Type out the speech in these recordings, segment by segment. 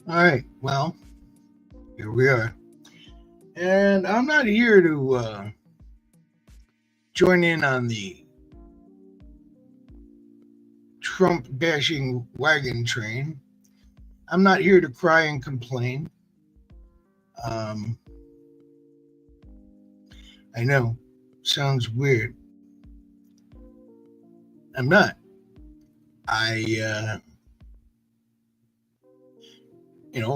All right, well, here we are. And I'm not here to join in on the Trump bashing wagon train. I'm not here to cry and complain. Um, I know, sounds weird. I'm not. I,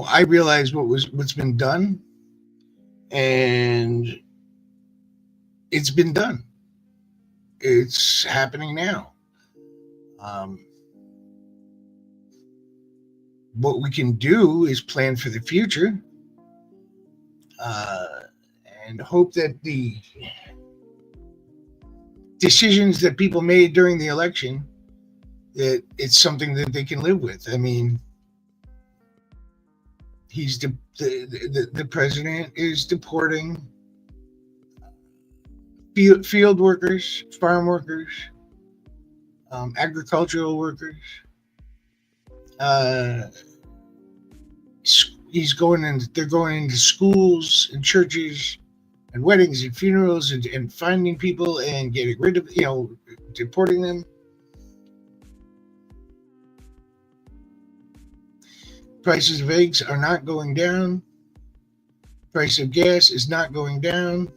I realize what's been done, and it's been done. It's happening now. Um, what we can do is plan for the future, uh, and hope that the decisions that people made during the election, that it's something that they can live with. I mean, he's the president is deporting field workers, farm workers, agricultural workers. Uh, he's going in. They're going into schools and churches and weddings and funerals and finding people and getting rid of deporting them. Prices of eggs are not going down. Price of gas is not going down.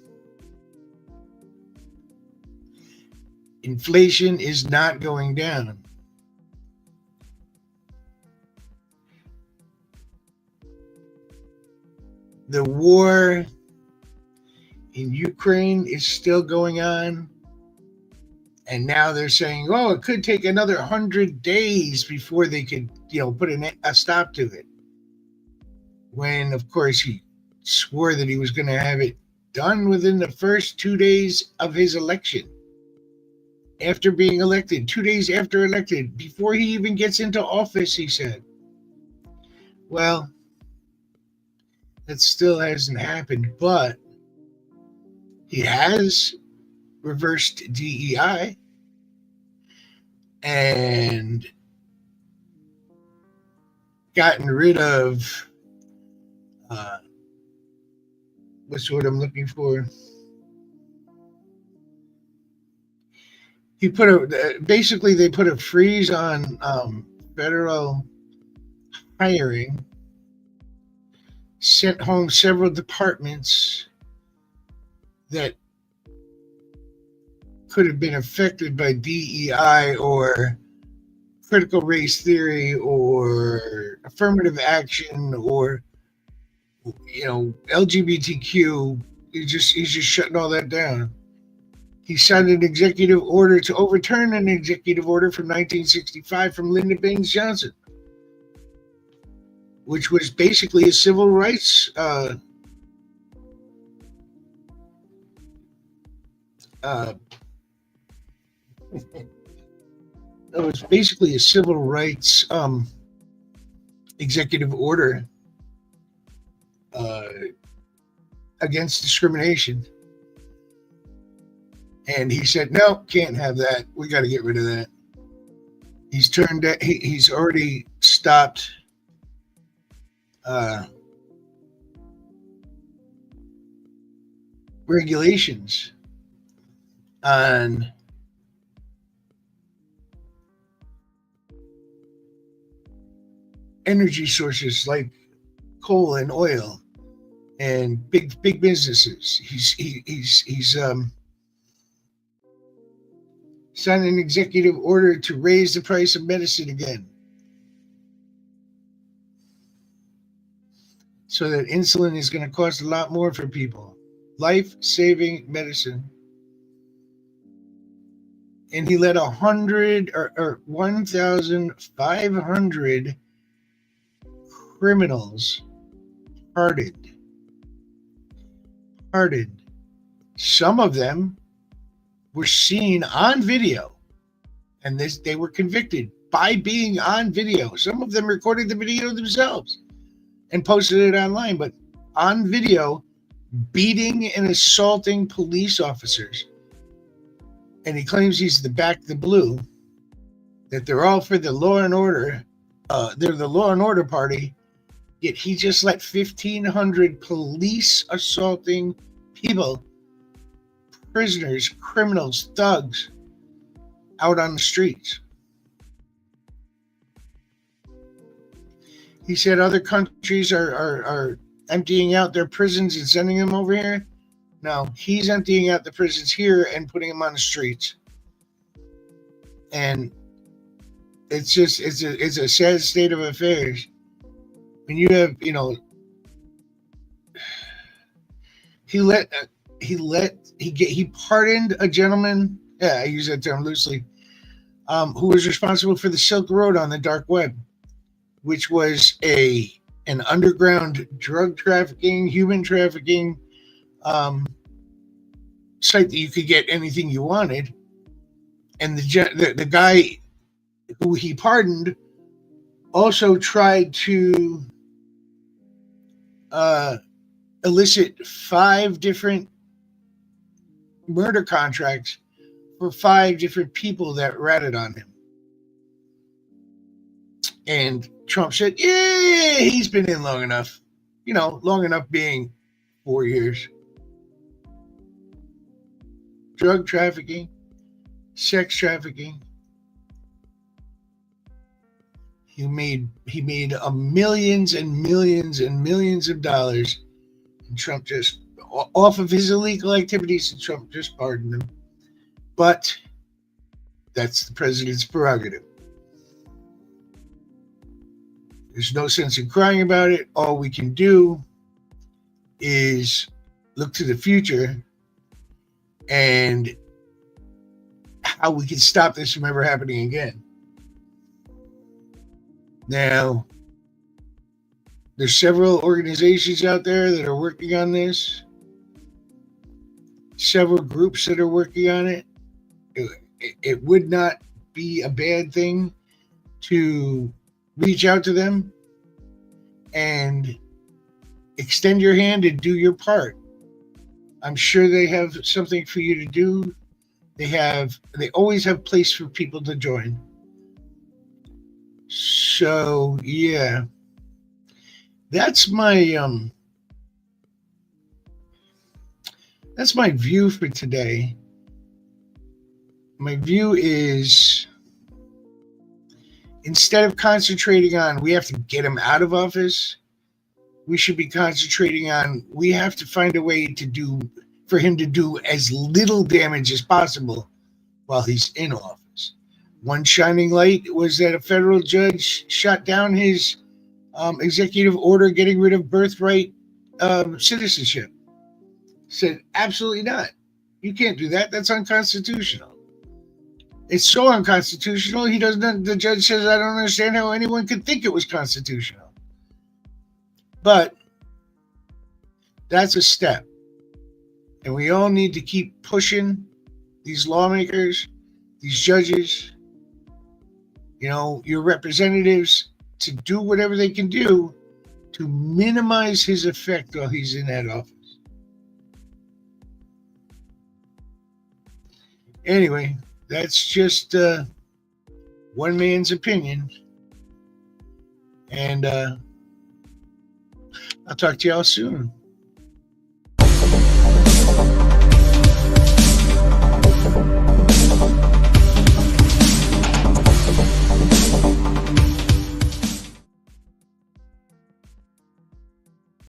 Inflation is not going down. The war in Ukraine is still going on. And now they're saying, oh, it could take another 100 days before they could, put a stop to it. When, of course, he swore that he was going to have it done within the first 2 days of his election. After being elected, 2 days after elected, before he even gets into office, he said. Well, that still hasn't happened, but he has reversed DEI and gotten rid of what's what I'm looking for. He basically they put a freeze on federal hiring, sent home several departments that could have been affected by DEI or critical race theory or affirmative action or LGBTQ. He's just shutting all that down. He signed an executive order to overturn an executive order from 1965 from Lyndon Baines Johnson, which was basically a civil rights it was basically a civil rights executive order against discrimination. And he said, no, can't have that. We got to get rid of that. He's already stopped regulations on energy sources like coal and oil and big businesses. He's signed an executive order to raise the price of medicine again, so that insulin is going to cost a lot more for people. Life-saving medicine. And he let 1,500 criminals pardoned. Some of them were seen on video, and they were convicted by being on video. Some of them recorded the video themselves and posted it online, but on video, beating and assaulting police officers. And he claims he's the blue, that they're all for the law and order. They're the law and order party. Yet he just let 1,500 police assaulting people, prisoners, criminals, thugs, out on the streets. He said other countries are emptying out their prisons and sending them over here. No, he's emptying out the prisons here and putting them on the streets. And it's a sad state of affairs. When you have, he pardoned a gentleman. Yeah, I use that term loosely. Who was responsible for the Silk Road on the dark web, which was an underground drug trafficking, human trafficking site that you could get anything you wanted. And the guy who he pardoned also tried to elicit 5 different murder contracts for 5 different people that ratted on him. And Trump said, yeah, he's been in long enough. Long enough being 4 years. Drug trafficking, sex trafficking. He made millions and millions and millions of dollars. And Trump just, off of his illegal activities, and Trump just pardoned him. But that's the president's prerogative. There's no sense in crying about it. All we can do is look to the future and how we can stop this from ever happening again. Now, there's several organizations out there that are working on this. Several groups that are working on it. It would not be a bad thing to reach out to them and extend your hand and do your part. I'm sure they have something for you to do. They always have place for people to join. So yeah, that's my view for today. My view is, instead of concentrating on we have to get him out of office, we should be concentrating on we have to find a way for him to do as little damage as possible while he's in office. One shining light was that a federal judge shot down his executive order getting rid of birthright citizenship. Said, absolutely not. You can't do that. That's unconstitutional. It's so unconstitutional. The judge says, I don't understand how anyone could think it was constitutional. But that's a step. And we all need to keep pushing these lawmakers, these judges, your representatives, to do whatever they can do to minimize his effect while he's in that office. Anyway, that's just one man's opinion. And I'll talk to y'all soon.